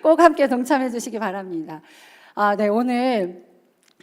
꼭 함께 동참해 주시기 바랍니다. 네, 오늘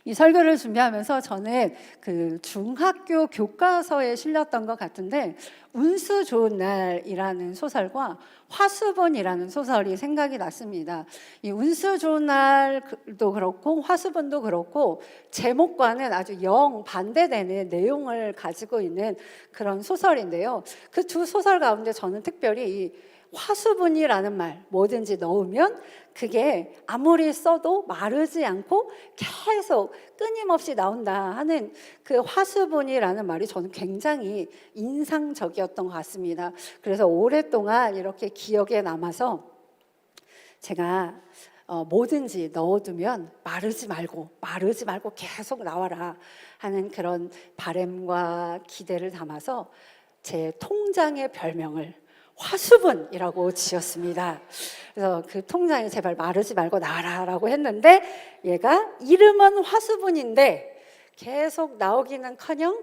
이 설교를 준비하면서 저는 그 중학교 교과서에 실렸던 것 같은데 운수 좋은 날이라는 소설과 화수분이라는 소설이 생각이 났습니다. 이 운수 좋은 날도 그렇고 화수분도 그렇고 제목과는 아주 영반대되는 내용을 가지고 있는 그런 소설인데요. 그 두 소설 가운데 저는 특별히 이 화수분이라는 말, 뭐든지 넣으면 그게 아무리 써도 마르지 않고 계속 끊임없이 나온다 하는 그 화수분이라는 말이 저는 굉장히 인상적이었던 것 같습니다. 그래서 오랫동안 이렇게 기억에 남아서 제가 뭐든지 넣어두면 마르지 말고 계속 나와라 하는 그런 바람과 기대를 담아서 제 통장의 별명을 화수분이라고 지었습니다. 그래서 그 통장에 제발 마르지 말고 나와라라고 했는데 얘가 이름은 화수분인데 계속 나오기는커녕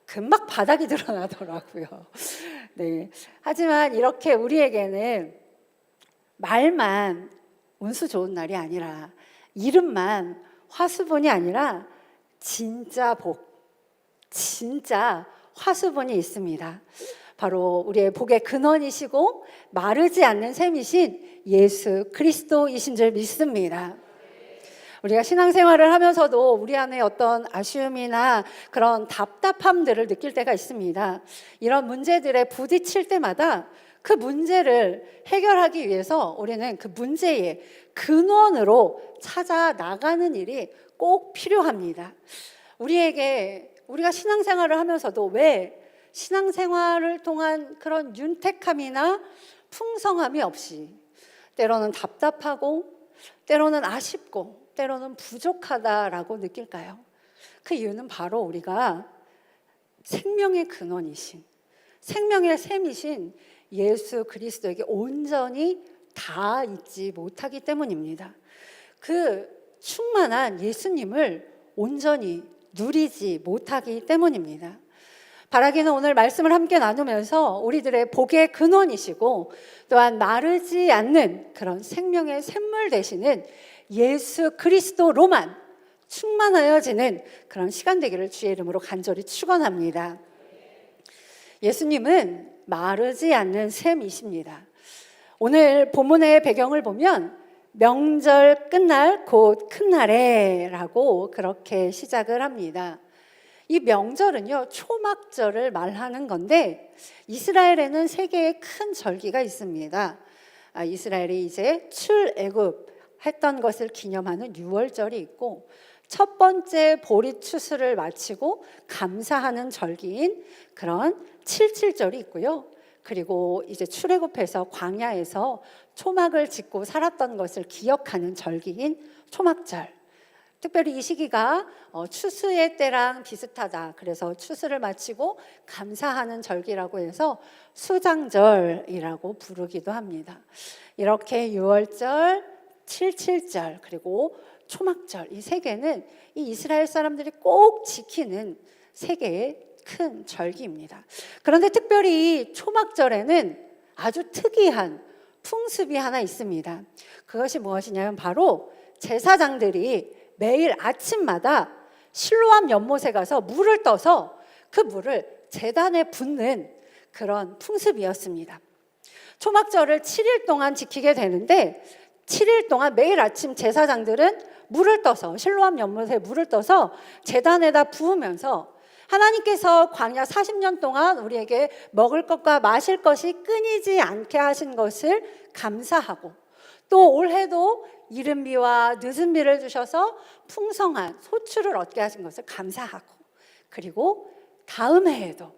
금방 바닥이 드러나더라고요. 네. 하지만 이렇게 우리에게는 말만 운수 좋은 날이 아니라 이름만 화수분이 아니라 진짜 복, 진짜 화수분이 있습니다. 바로 우리의 복의 근원이시고 마르지 않는 셈이신 예수 그리스도이신 줄 믿습니다. 우리가 신앙생활을 하면서도 우리 안에 어떤 아쉬움이나 그런 답답함들을 느낄 때가 있습니다. 이런 문제들에 부딪힐 때마다 그 문제를 해결하기 위해서 우리는 그 문제의 근원으로 찾아 나가는 일이 꼭 필요합니다. 우리가 신앙생활을 하면서도 왜 신앙생활을 통한 그런 윤택함이나 풍성함이 없이 때로는 답답하고 때로는 아쉽고 때로는 부족하다라고 느낄까요? 그 이유는 바로 우리가 생명의 근원이신 생명의 샘이신 예수 그리스도에게 온전히 다 있지 못하기 때문입니다. 그 충만한 예수님을 온전히 누리지 못하기 때문입니다. 바라기는 오늘 말씀을 함께 나누면서 우리들의 복의 근원이시고 또한 마르지 않는 그런 생명의 샘물 되시는 예수 그리스도로만 충만하여지는 그런 시간 되기를 주의 이름으로 간절히 축원합니다. 예수님은 마르지 않는 샘이십니다. 오늘 본문의 배경을 보면 명절 끝날 곧 큰 날에 라고 그렇게 시작을 합니다. 이 명절은요, 초막절을 말하는 건데 이스라엘에는 세 개의 큰 절기가 있습니다. 이스라엘이 이제 출애굽 했던 것을 기념하는 유월절이 있고 첫 번째 보리 추수를 마치고 감사하는 절기인 그런 칠칠절이 있고요. 그리고 이제 출애굽해서 광야에서 초막을 짓고 살았던 것을 기억하는 절기인 초막절. 특별히 이 시기가 추수의 때랑 비슷하다. 그래서 추수를 마치고 감사하는 절기라고 해서 수장절이라고 부르기도 합니다. 이렇게 유월절, 칠칠절 그리고 초막절 이 세 개는 이 이스라엘 사람들이 꼭 지키는 세 개의 큰 절기입니다. 그런데 특별히 초막절에는 아주 특이한 풍습이 하나 있습니다. 그것이 무엇이냐면 바로 제사장들이 매일 아침마다 실로암 연못에 가서 물을 떠서 그 물을 제단에 붓는 그런 풍습이었습니다. 초막절을 7일 동안 지키게 되는데 7일 동안 매일 아침 제사장들은 물을 떠서 실로암 연못에 물을 떠서 제단에다 부으면서 하나님께서 광야 40년 동안 우리에게 먹을 것과 마실 것이 끊이지 않게 하신 것을 감사하고 또 올해도 이른 비와 늦은 비를 주셔서 풍성한 소출을 얻게 하신 것을 감사하고 그리고 다음 해에도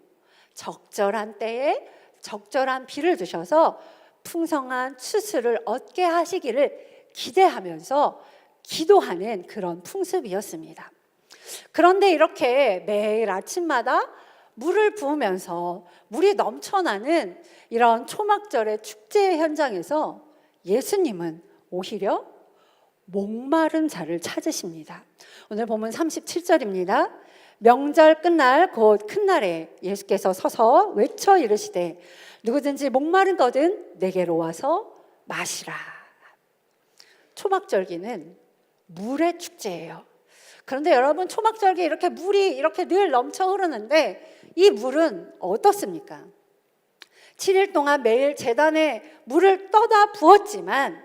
적절한 때에 적절한 비를 주셔서 풍성한 추수를 얻게 하시기를 기대하면서 기도하는 그런 풍습이었습니다. 그런데 이렇게 매일 아침마다 물을 부으면서 물이 넘쳐나는 이런 초막절의 축제 현장에서 예수님은 오히려 목마른 자를 찾으십니다. 오늘 본문 37절입니다. 명절 끝날 곧 큰 날에 예수께서 서서 외쳐 이르시되 누구든지 목마른 거든 내게로 와서 마시라. 초막절기는 물의 축제예요. 그런데 여러분, 초막절기 이렇게 물이 이렇게 늘 넘쳐 흐르는데 이 물은 어떻습니까? 7일 동안 매일 제단에 물을 떠다 부었지만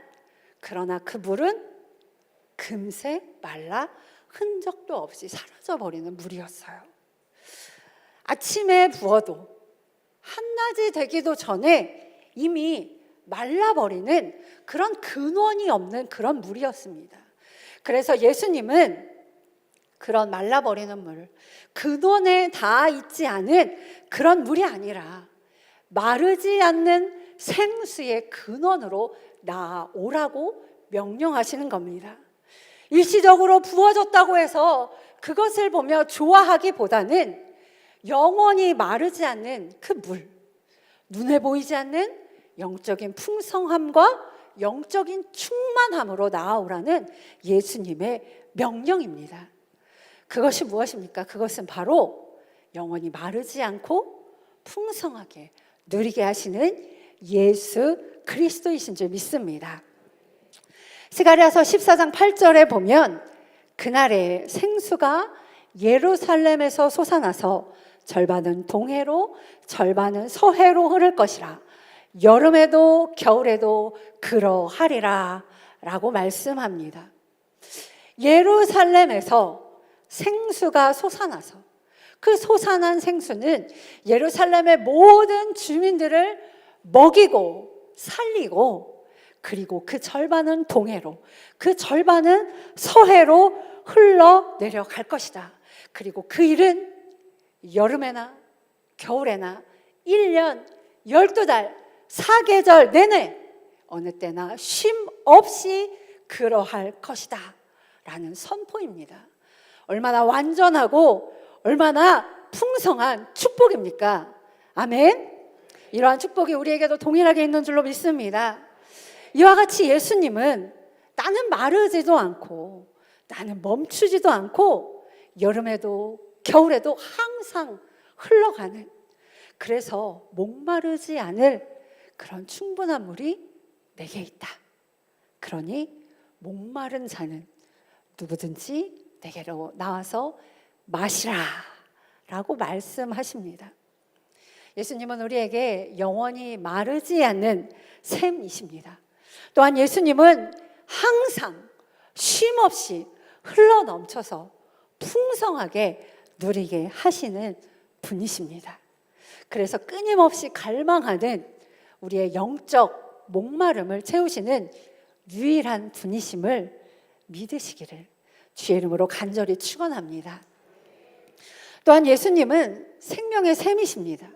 그러나 그 물은 금세 말라 흔적도 없이 사라져버리는 물이었어요. 아침에 부어도 한낮이 되기도 전에 이미 말라버리는 그런 근원이 없는 그런 물이었습니다. 그래서 예수님은 그런 말라버리는 물, 근원에 닿아 있지 않은 그런 물이 아니라 마르지 않는 생수의 근원으로 나아오라고 명령하시는 겁니다. 일시적으로 부어졌다고 해서 그것을 보며 좋아하기보다는 영원히 마르지 않는 그 물, 눈에 보이지 않는 영적인 풍성함과 영적인 충만함으로 나아오라는 예수님의 명령입니다. 그것이 무엇입니까? 그것은 바로 영원히 마르지 않고 풍성하게 누리게 하시는 예수 그리스도이신 줄 믿습니다. 스가랴서 14장 8절에 보면 그날에 생수가 예루살렘에서 솟아나서 절반은 동해로 절반은 서해로 흐를 것이라. 여름에도 겨울에도 그러하리라 라고 말씀합니다. 예루살렘에서 생수가 솟아나서 그 솟아난 생수는 예루살렘의 모든 주민들을 먹이고 살리고, 그리고 그 절반은 동해로, 그 절반은 서해로 흘러내려갈 것이다. 그리고 그 일은 여름에나 겨울에나 1년 12달 4계절 내내 어느 때나 쉼 없이 그러할 것이다 라는 선포입니다. 얼마나 완전하고 얼마나 풍성한 축복입니까? 아멘. 이러한 축복이 우리에게도 동일하게 있는 줄로 믿습니다. 이와 같이 예수님은 나는 마르지도 않고 나는 멈추지도 않고 여름에도 겨울에도 항상 흘러가는, 그래서 목마르지 않을 그런 충분한 물이 내게 있다. 그러니 목마른 자는 누구든지 내게로 나와서 마시라 라고 말씀하십니다. 예수님은 우리에게 영원히 마르지 않는 샘이십니다. 또한 예수님은 항상 쉼없이 흘러넘쳐서 풍성하게 누리게 하시는 분이십니다. 그래서 끊임없이 갈망하는 우리의 영적 목마름을 채우시는 유일한 분이심을 믿으시기를 주의 이름으로 간절히 축원합니다. 또한 예수님은 생명의 샘이십니다.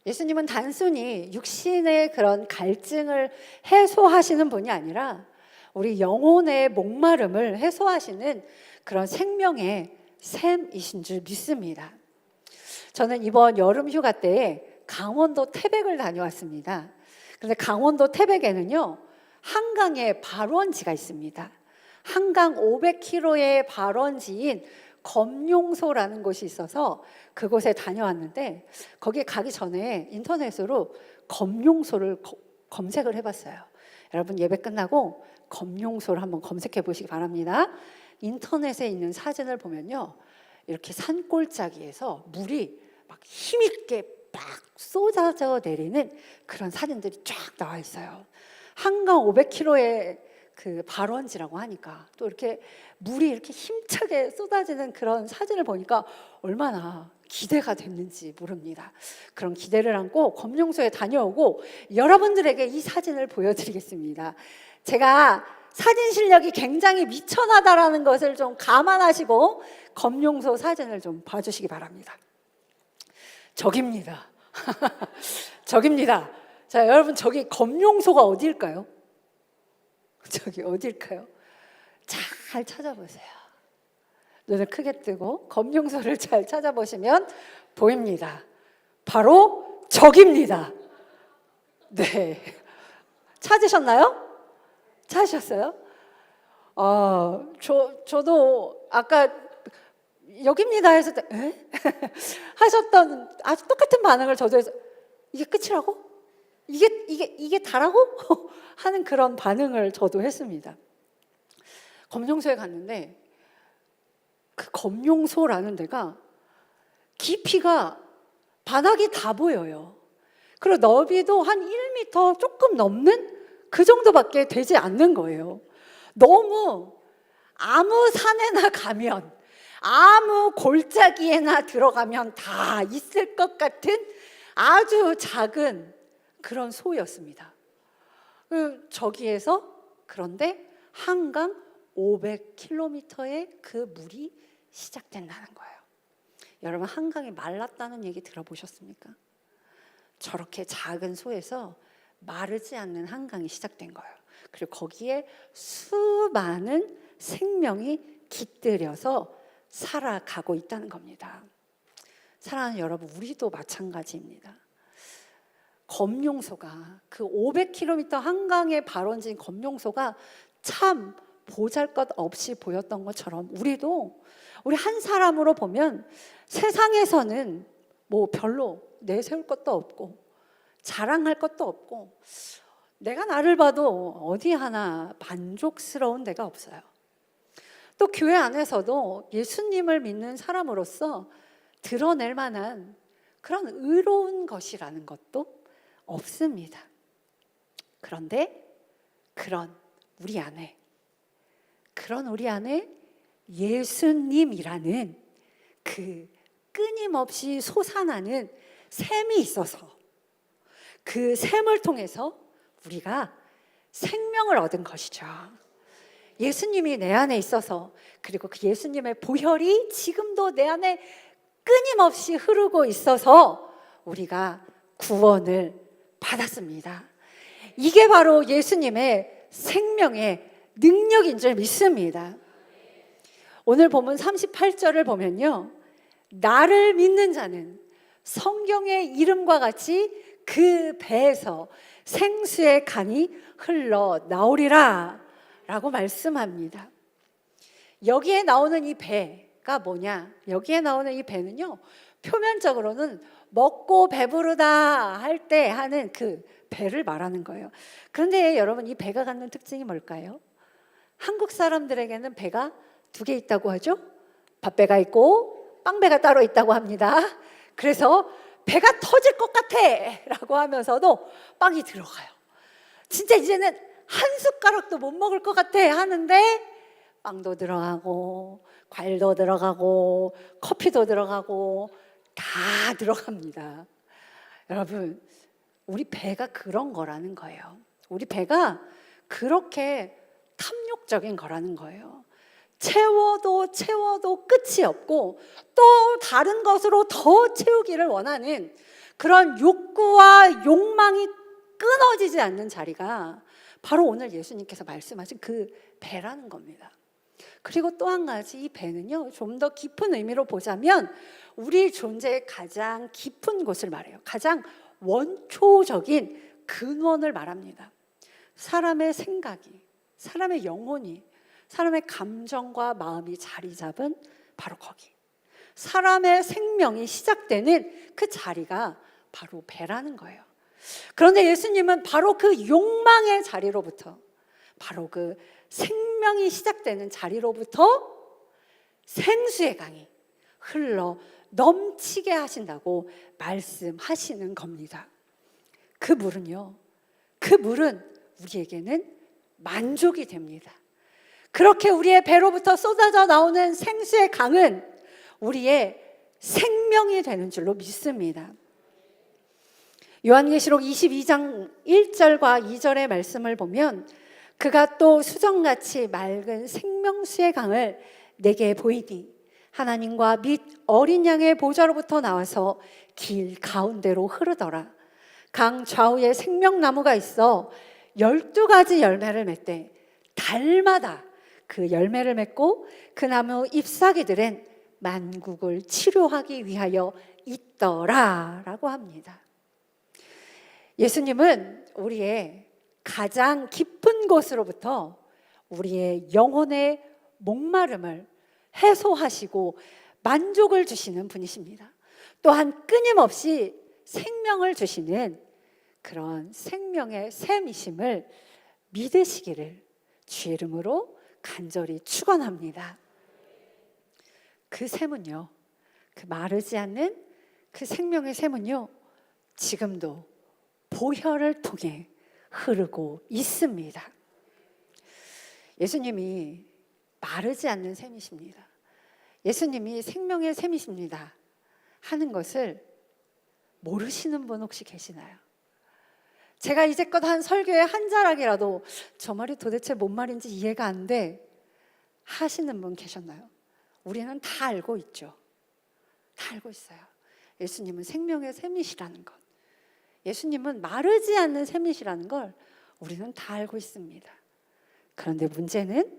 예수님은 단순히 육신의 그런 갈증을 해소하시는 분이 아니라 우리 영혼의 목마름을 해소하시는 그런 생명의 샘이신 줄 믿습니다. 저는 이번 여름 휴가 때에 강원도 태백을 다녀왔습니다. 그런데 강원도 태백에는요, 한강에 발원지가 있습니다. 한강 500km의 발원지인 검룡소라는 곳이 있어서 그곳에 다녀왔는데, 거기에 가기 전에 인터넷으로 검룡소를 검색을 해봤어요. 여러분, 예배 끝나고 검룡소를 한번 검색해 보시기 바랍니다. 인터넷에 있는 사진을 보면요, 이렇게 산골짜기에서 물이 막 힘있게 막 쏟아져 내리는 그런 사진들이 쫙 나와 있어요. 한강 500km의 그 발원지라고 하니까 또 이렇게 물이 이렇게 힘차게 쏟아지는 그런 사진을 보니까 얼마나 기대가 됐는지 모릅니다. 그런 기대를 안고 검룡소에 다녀오고 여러분들에게 이 사진을 보여드리겠습니다. 제가 사진 실력이 굉장히 미천하다라는 것을 좀 감안하시고 검룡소 사진을 좀 봐주시기 바랍니다. 저깁니다. 저깁니다. 자, 여러분, 저기 검룡소가 어디일까요? 저기 어딜까요? 잘 찾아보세요. 눈을 크게 뜨고 검룡소를 잘 찾아보시면 보입니다. 바로 저깁니다. 네, 찾으셨나요? 찾으셨어요? 저도 아까 여깁니다 해서 에? 하셨던 아주 똑같은 반응을 저도 해서, 이게 끝이라고? 이게 다라고? 하는 그런 반응을 저도 했습니다. 검룡소에 갔는데 그 검룡소라는 데가 깊이가 바닥이 다 보여요. 그리고 너비도 한 1m 조금 넘는 그 정도밖에 되지 않는 거예요. 너무 아무 산에나 가면, 아무 골짜기에나 들어가면 다 있을 것 같은 아주 작은 그런 소였습니다. 저기에서 그런데 한강 500km의 그 물이 시작된다는 거예요. 여러분, 한강이 말랐다는 얘기 들어보셨습니까? 저렇게 작은 소에서 마르지 않는 한강이 시작된 거예요. 그리고 거기에 수많은 생명이 깃들여서 살아가고 있다는 겁니다. 사랑하는 여러분, 우리도 마찬가지입니다. 검룡소가, 그 500km 한강에 발원진 검룡소가 참 보잘것없이 보였던 것처럼 우리 한 사람으로 보면 세상에서는 뭐 별로 내세울 것도 없고 자랑할 것도 없고 내가 나를 봐도 어디 하나 만족스러운 데가 없어요. 또 교회 안에서도 예수님을 믿는 사람으로서 드러낼 만한 그런 의로운 것이라는 것도 없습니다. 그런데 그런 우리 안에 예수님이라는 그 끊임없이 솟아나는 샘이 있어서 그 샘을 통해서 우리가 생명을 얻은 것이죠. 예수님이 내 안에 있어서, 그리고 그 예수님의 보혈이 지금도 내 안에 끊임없이 흐르고 있어서 우리가 구원을 받았습니다. 이게 바로 예수님의 생명의 능력인 줄 믿습니다. 오늘 본문 38절을 보면요, 나를 믿는 자는 성경의 이름과 같이 그 배에서 생수의 강이 흘러나오리라 라고 말씀합니다. 여기에 나오는 이 배가 뭐냐? 여기에 나오는 이 배는요, 표면적으로는 먹고 배부르다 할 때 하는 그 배를 말하는 거예요. 그런데 여러분, 이 배가 갖는 특징이 뭘까요? 한국 사람들에게는 배가 두 개 있다고 하죠. 밥배가 있고 빵배가 따로 있다고 합니다. 그래서 배가 터질 것 같아 라고 하면서도 빵이 들어가요. 진짜 이제는 한 숟가락도 못 먹을 것 같아 하는데 빵도 들어가고 과일도 들어가고 커피도 들어가고 다 들어갑니다. 여러분, 우리 배가 그런 거라는 거예요. 우리 배가 그렇게 탐욕적인 거라는 거예요. 채워도 끝이 없고 또 다른 것으로 더 채우기를 원하는 그런 욕구와 욕망이 끊어지지 않는 자리가 바로 오늘 예수님께서 말씀하신 그 배라는 겁니다. 그리고 또 한 가지, 이 배는요, 좀 더 깊은 의미로 보자면 우리 존재의 가장 깊은 곳을 말해요. 가장 원초적인 근원을 말합니다. 사람의 생각이, 사람의 영혼이, 사람의 감정과 마음이 자리 잡은 바로 거기, 사람의 생명이 시작되는 그 자리가 바로 배라는 거예요. 그런데 예수님은 바로 그 욕망의 자리로부터, 바로 그 생명이 시작되는 자리로부터 생수의 강이 흘러 넘치게 하신다고 말씀하시는 겁니다. 그 물은 우리에게는 만족이 됩니다. 그렇게 우리의 배로부터 쏟아져 나오는 생수의 강은 우리의 생명이 되는 줄로 믿습니다. 요한계시록 22장 1절과 2절의 말씀을 보면 그가 또 수정같이 맑은 생명수의 강을 내게 보이니 하나님과 및 어린 양의 보좌로부터 나와서 길 가운데로 흐르더라. 강 좌우에 생명나무가 있어 12가지 열매를 맺되 달마다 그 열매를 맺고 그 나무 잎사귀들은 만국을 치료하기 위하여 있더라 라고 합니다. 예수님은 우리의 가장 깊은 곳으로부터 우리의 영혼의 목마름을 해소하시고 만족을 주시는 분이십니다. 또한 끊임없이 생명을 주시는 그런 생명의 샘이심을 믿으시기를 주의 이름으로 간절히 축원합니다. 그 샘은요, 그 마르지 않는 그 생명의 샘은요, 지금도 보혈을 통해 흐르고 있습니다. 예수님이 마르지 않는 샘이십니다. 예수님이 생명의 샘이십니다 하는 것을 모르시는 분 혹시 계시나요? 제가 이제껏 한 설교의 한 자락이라도 저 말이 도대체 뭔 말인지 이해가 안 돼 하시는 분 계셨나요? 우리는 다 알고 있죠. 다 알고 있어요. 예수님은 생명의 샘이시라는 것, 예수님은 마르지 않는 샘이시라는 걸 우리는 다 알고 있습니다. 그런데 문제는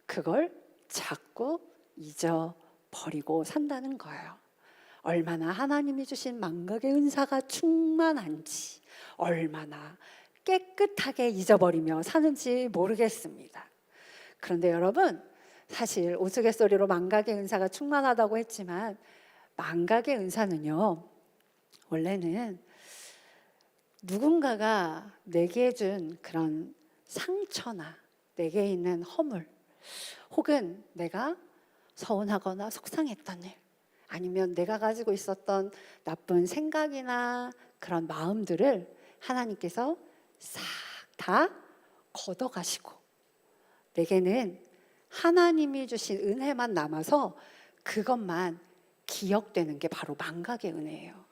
그걸 자꾸 잊어버리고 산다는 거예요. 얼마나 하나님이 주신 망각의 은사가 충만한지, 얼마나 깨끗하게 잊어버리며 사는지 모르겠습니다. 그런데 여러분, 사실 우스갯소리로 망각의 은사가 충만하다고 했지만 망각의 은사는요, 원래는 누군가가 내게 준 그런 상처나 내게 있는 허물, 혹은 내가 서운하거나 속상했던 일, 아니면 내가 가지고 있었던 나쁜 생각이나 그런 마음들을 하나님께서 싹 다 걷어가시고 내게는 하나님이 주신 은혜만 남아서 그것만 기억되는 게 바로 망각의 은혜예요.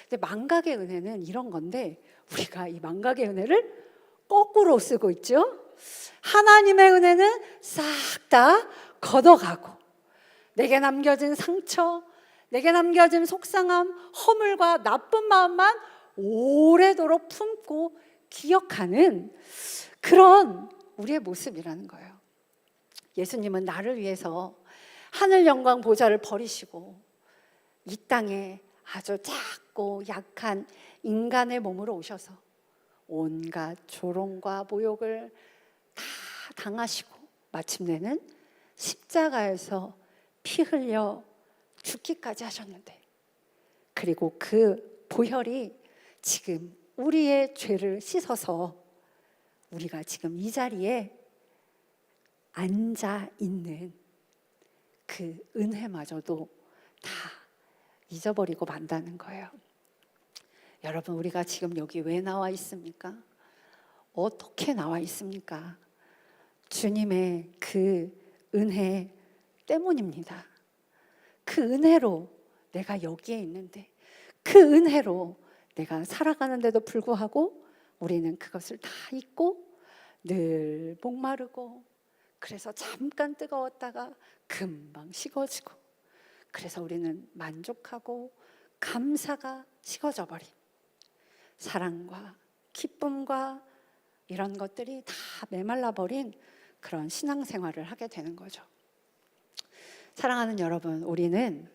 근데 망각의 은혜는 이런 건데 우리가 이 망각의 은혜를 거꾸로 쓰고 있죠. 하나님의 은혜는 싹 다 걷어가고 내게 남겨진 상처, 내게 남겨진 속상함, 허물과 나쁜 마음만 오래도록 품고 기억하는 그런 우리의 모습이라는 거예요. 예수님은 나를 위해서 하늘 영광 보좌를 버리시고 이 땅에 아주 작고 약한 인간의 몸으로 오셔서 온갖 조롱과 모욕을 다 당하시고 마침내는 십자가에서 피 흘려 죽기까지 하셨는데, 그리고 그 보혈이 지금 우리의 죄를 씻어서 우리가 지금 이 자리에 앉아 있는 그 은혜마저도 다 잊어버리고 만다는 거예요. 여러분, 우리가 지금 여기 왜 나와 있습니까? 어떻게 나와 있습니까? 주님의 그 은혜 때문입니다. 그 은혜로 내가 여기에 있는데, 그 은혜로 내가 살아가는데도 불구하고 우리는 그것을 다 잊고 늘 목마르고, 그래서 잠깐 뜨거웠다가 금방 식어지고, 그래서 우리는 만족하고 감사가 식어져 버린, 사랑과 기쁨과 이런 것들이 다 메말라 버린 그런 신앙생활을 하게 되는 거죠. 사랑하는 여러분, 우리는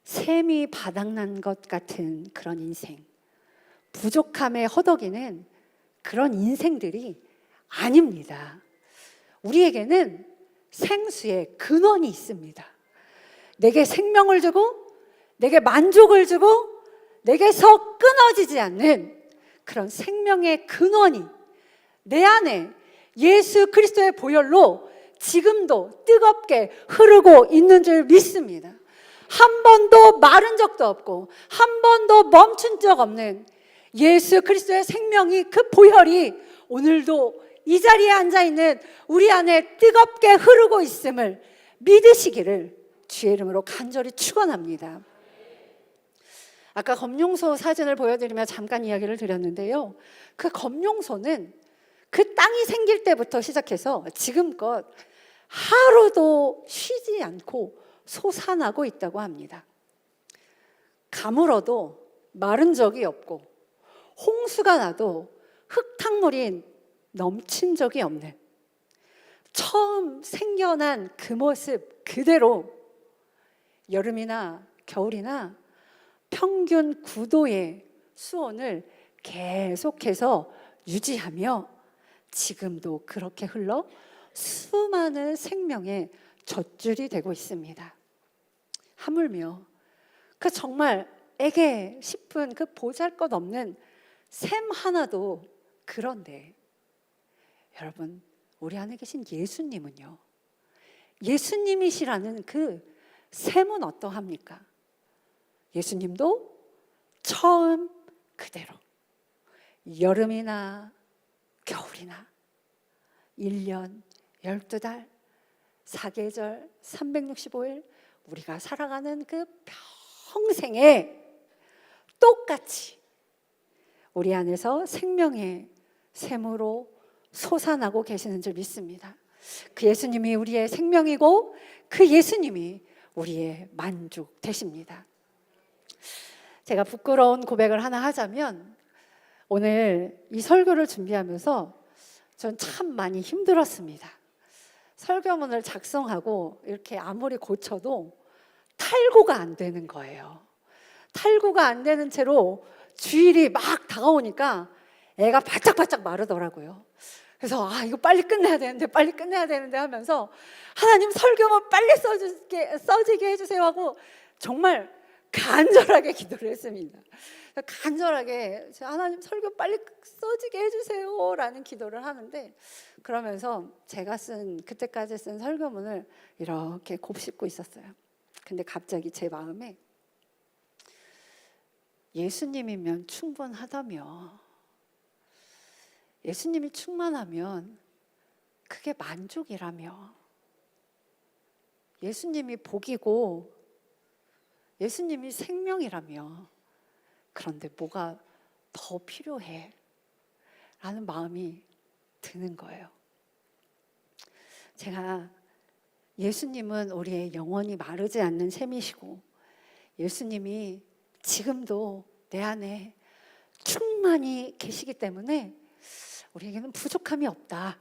샘이 바닥난 것 같은 그런 인생, 부족함에 허덕이는 그런 인생들이 아닙니다. 우리에게는 생수의 근원이 있습니다. 내게 생명을 주고 내게 만족을 주고 내게서 끊어지지 않는 그런 생명의 근원이 내 안에 예수 그리스도의 보혈로 지금도 뜨겁게 흐르고 있는 줄 믿습니다. 한 번도 마른 적도 없고 한 번도 멈춘 적 없는 예수 그리스도의 생명이, 그 보혈이 오늘도 이 자리에 앉아있는 우리 안에 뜨겁게 흐르고 있음을 믿으시기를 주의 이름으로 간절히 축원합니다. 아까 검룡소 사진을 보여드리며 잠깐 이야기를 드렸는데요, 그 검룡소는 그 땅이 생길 때부터 시작해서 지금껏 하루도 쉬지 않고 솟아나고 있다고 합니다. 가물어도 마른 적이 없고 홍수가 나도 흙탕물이 넘친 적이 없는, 처음 생겨난 그 모습 그대로 여름이나 겨울이나 평균 9도의 수온을 계속해서 유지하며 지금도 그렇게 흘러 수많은 생명의 젖줄이 되고 있습니다. 하물며 그 정말 애게 싶은 그 보잘것없는 샘 하나도 그런데, 여러분, 우리 안에 계신 예수님은요, 예수님이시라는 그 셈은 어떠합니까? 예수님도 처음 그대로 여름이나 겨울이나 1년 12달 4계절 365일 우리가 살아가는 그 평생에 똑같이 우리 안에서 생명의 샘으로 솟아나고 계시는 줄 믿습니다. 그 예수님이 우리의 생명이고 그 예수님이 우리의 만족 되십니다. 제가 부끄러운 고백을 하나 하자면, 오늘 이 설교를 준비하면서 전 참 많이 힘들었습니다. 설교문을 작성하고 이렇게 아무리 고쳐도 탈구가 안 되는 거예요. 탈구가 안 되는 채로 주일이 막 다가오니까 애가 바짝바짝 마르더라고요. 그래서 이거 빨리 끝내야 되는데 하면서 하나님 설교문 빨리 써지게 해주세요 하고 정말 간절하게 기도를 했습니다. 간절하게 하나님 설교 빨리 써지게 해주세요 라는 기도를 하는데, 그러면서 제가 그때까지 쓴 설교문을 이렇게 곱씹고 있었어요. 근데 갑자기 제 마음에 예수님이면 충분하다며, 예수님이 충만하면 그게 만족이라며, 예수님이 복이고 예수님이 생명이라며, 그런데 뭐가 더 필요해? 라는 마음이 드는 거예요. 제가 예수님은 우리의 영원히 마르지 않는 샘이시고 예수님이 지금도 내 안에 충만히 계시기 때문에 우리에게는 부족함이 없다.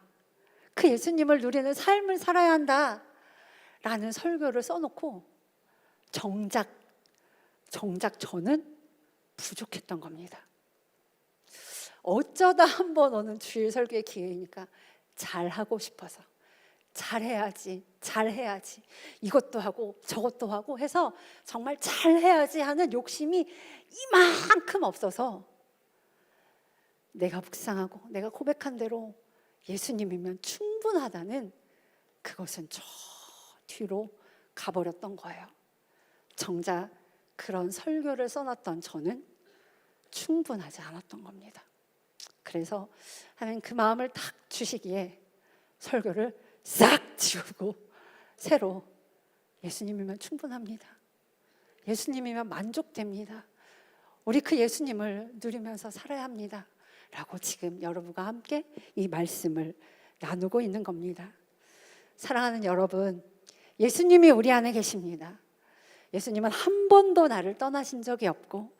그 예수님을 누리는 삶을 살아야 한다 라는 설교를 써놓고 정작 저는 부족했던 겁니다. 어쩌다 한번 오는 주일 설교의 기회이니까 잘하고 싶어서 잘해야지 이것도 하고 저것도 하고 해서 정말 잘해야지 하는 욕심이 이만큼 없어서 내가 묵상하고 내가 고백한 대로 예수님이면 충분하다는 그것은 저 뒤로 가버렸던 거예요. 정작 그런 설교를 써놨던 저는 충분하지 않았던 겁니다. 그래서 하나님 그 마음을 딱 주시기에 설교를 싹 지우고 새로 예수님이면 충분합니다. 예수님이면 만족됩니다. 우리 그 예수님을 누리면서 살아야 합니다. 라고 지금 여러분과 함께 이 말씀을 나누고 있는 겁니다. 사랑하는 여러분, 예수님이 우리 안에 계십니다. 예수님은 한 번도 나를 떠나신 적이 없고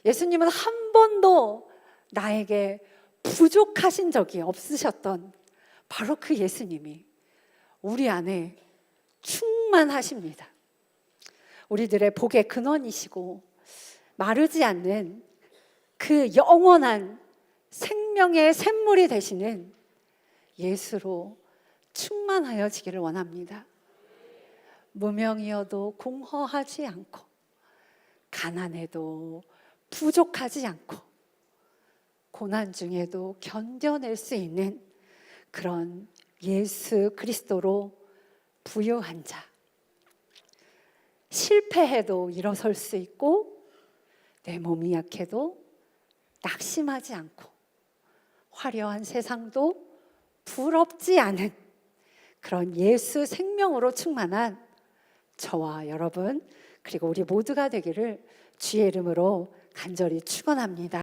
예수님은 한 번도 나에게 부족하신 적이 없으셨던 바로 그 예수님이 우리 안에 충만하십니다. 우리들의 복의 근원이시고 마르지 않는 그 영원한 생명의 샘물이 되시는 예수로 충만하여지기를 원합니다. 무명이어도 공허하지 않고 가난해도 부족하지 않고 고난 중에도 견뎌낼 수 있는 그런 예수 그리스도로 부유한 자, 실패해도 일어설 수 있고 내 몸이 약해도 낙심하지 않고 화려한 세상도 부럽지 않은 그런 예수 생명으로 충만한 저와 여러분 그리고 우리 모두가 되기를 주의 이름으로 간절히 축원합니다.